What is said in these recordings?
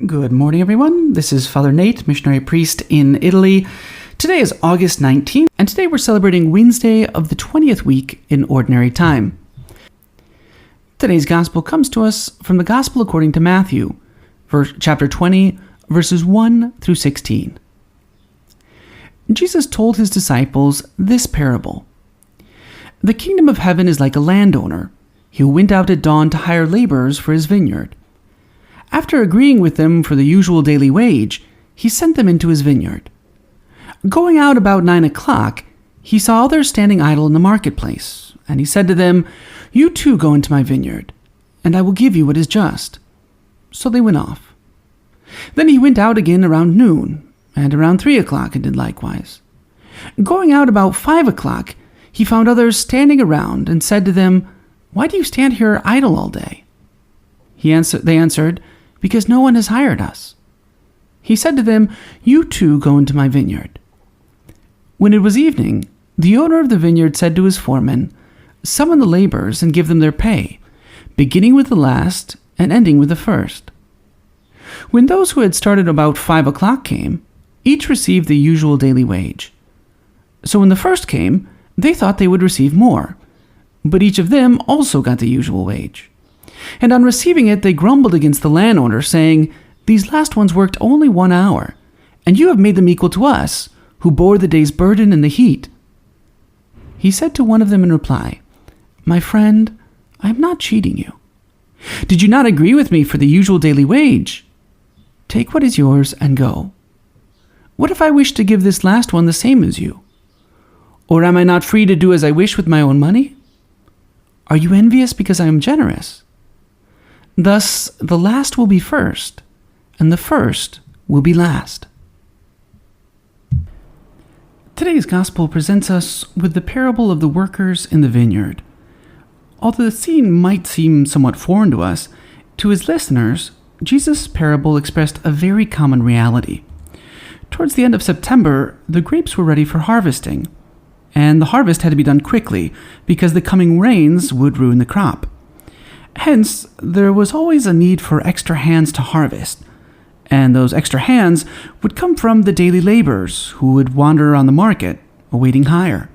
Good morning, everyone. This is Father Nate, missionary priest in Italy. Today is August 19th, and today we're celebrating Wednesday of the 20th week in Ordinary Time. Today's Gospel comes to us from the Gospel according to Matthew, chapter 20, verses 1 through 16. Jesus told his disciples this parable. The kingdom of heaven is like a landowner who went out at dawn to hire laborers for his vineyard. After agreeing with them for the usual daily wage, he sent them into his vineyard. Going out about 9 o'clock, he saw others standing idle in the marketplace, and he said to them, "You too go into my vineyard, and I will give you what is just." So they went off. Then he went out again around noon, and around 3 o'clock and did likewise. Going out about 5 o'clock, he found others standing around, and said to them, "Why do you stand here idle all day?" They answered, "Because no one has hired us." He said to them, "You too go into my vineyard." When it was evening, the owner of the vineyard said to his foreman, "Summon the laborers and give them their pay, beginning with the last and ending with the first." When those who had started about 5 o'clock came, each received the usual daily wage. So when the first came, they thought they would receive more, but each of them also got the usual wage. And on receiving it, they grumbled against the landowner, saying, "These last ones worked only 1 hour, and you have made them equal to us, who bore the day's burden and the heat." He said to one of them in reply, "My friend, I am not cheating you. Did you not agree with me for the usual daily wage? Take what is yours and go. What if I wish to give this last one the same as you? Or am I not free to do as I wish with my own money? Are you envious because I am generous? Thus, the last will be first, and the first will be last." Today's Gospel presents us with the parable of the workers in the vineyard. Although the scene might seem somewhat foreign to us, to his listeners, Jesus' parable expressed a very common reality. Towards the end of September, the grapes were ready for harvesting, and the harvest had to be done quickly because the coming rains would ruin the crop. Hence, there was always a need for extra hands to harvest, and those extra hands would come from the daily laborers who would wander on the market, awaiting hire.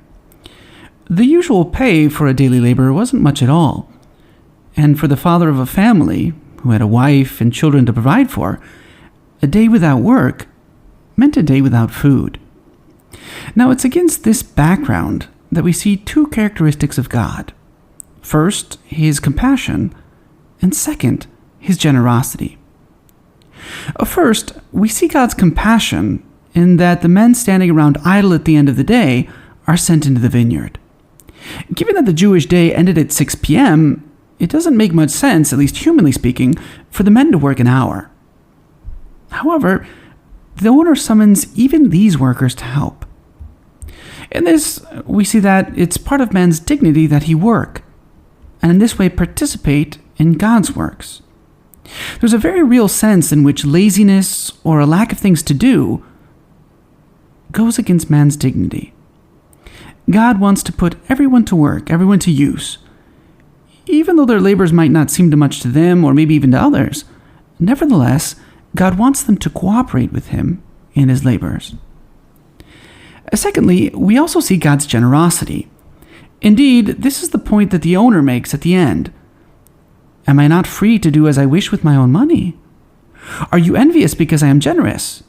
The usual pay for a daily laborer wasn't much at all, and for the father of a family, who had a wife and children to provide for, a day without work meant a day without food. Now, it's against this background that we see two characteristics of God. First, his compassion, and second, his generosity. First, we see God's compassion in that the men standing around idle at the end of the day are sent into the vineyard. Given that the Jewish day ended at 6 p.m., it doesn't make much sense, at least humanly speaking, for the men to work an hour. However, the owner summons even these workers to help. In this, we see that it's part of man's dignity that he work, and in this way participate in God's works. There's a very real sense in which laziness or a lack of things to do goes against man's dignity. God wants to put everyone to work, everyone to use. Even though their labors might not seem to much to them or maybe even to others, nevertheless, God wants them to cooperate with him in his labors. Secondly, we also see God's generosity. Indeed, this is the point that the owner makes at the end. Am I not free to do as I wish with my own money? Are you envious because I am generous?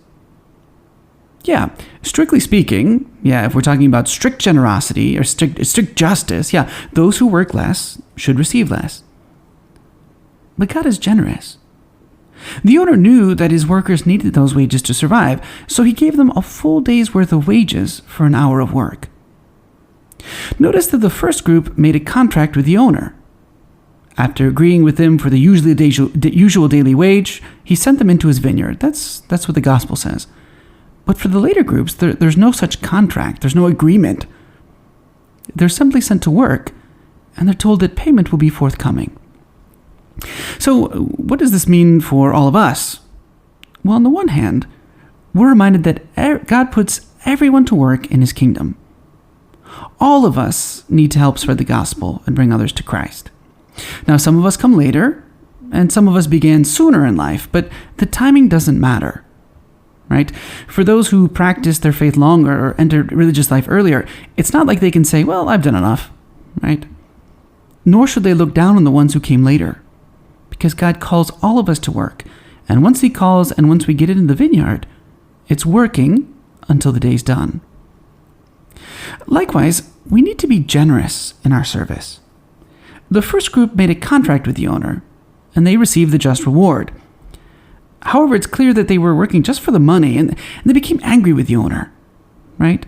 Yeah, strictly speaking, if we're talking about strict generosity or strict justice, those who work less should receive less. But God is generous. The owner knew that his workers needed those wages to survive, so he gave them a full day's worth of wages for an hour of work. Notice that the first group made a contract with the owner. After agreeing with them for the usual daily wage, he sent them into his vineyard. That's what the gospel says. But for the later groups, there's no such contract. There's no agreement. They're simply sent to work, and they're told that payment will be forthcoming. So what does this mean for all of us? Well, on the one hand, we're reminded that God puts everyone to work in his kingdom. All of us need to help spread the gospel and bring others to Christ. Now, some of us come later, and some of us began sooner in life, but the timing doesn't matter, right? For those who practiced their faith longer or entered religious life earlier, it's not like they can say, well, I've done enough, right? Nor should they look down on the ones who came later, because God calls all of us to work, and once He calls and once we get it in the vineyard, it's working until the day's done. Likewise, we need to be generous in our service. The first group made a contract with the owner, and they received the just reward. However, it's clear that they were working just for the money, and they became angry with the owner, right?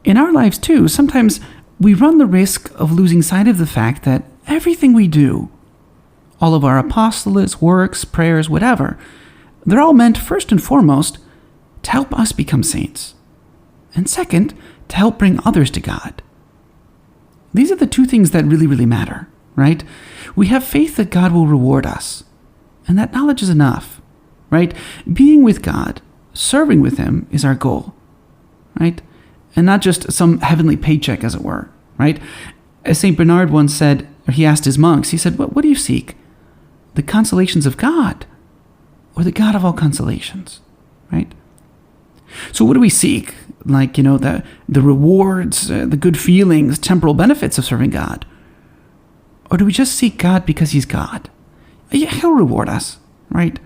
In our lives too, sometimes we run the risk of losing sight of the fact that everything we do, all of our apostolates, works, prayers, whatever, they're all meant first and foremost to help us become saints, and second, to help bring others to God. These are the two things that really, really matter, right? We have faith that God will reward us, and that knowledge is enough, right? Being with God, serving with Him is our goal, right? And not just some heavenly paycheck, as it were, right? As St. Bernard once said, or he asked his monks, he said, what do you seek? The consolations of God, or the God of all consolations, right? So what do we seek? Like, the rewards, the good feelings, temporal benefits of serving God? Or do we just seek God because He's God? Yeah, He'll reward us, right?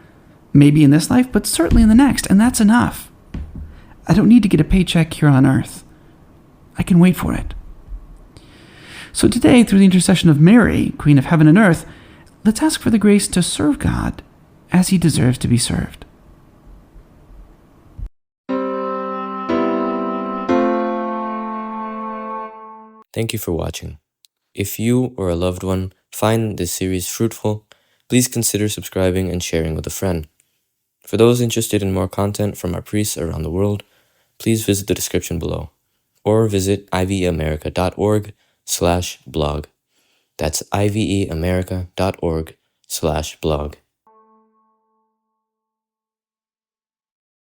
Maybe in this life, but certainly in the next, and that's enough. I don't need to get a paycheck here on earth. I can wait for it. So today, through the intercession of Mary, Queen of Heaven and Earth, let's ask for the grace to serve God as He deserves to be served. Thank you for watching. If you or a loved one find this series fruitful, please consider subscribing and sharing with a friend. For those interested in more content from our priests around the world, please visit the description below or visit iveamerica.org/blog. That's iveamerica.org/blog.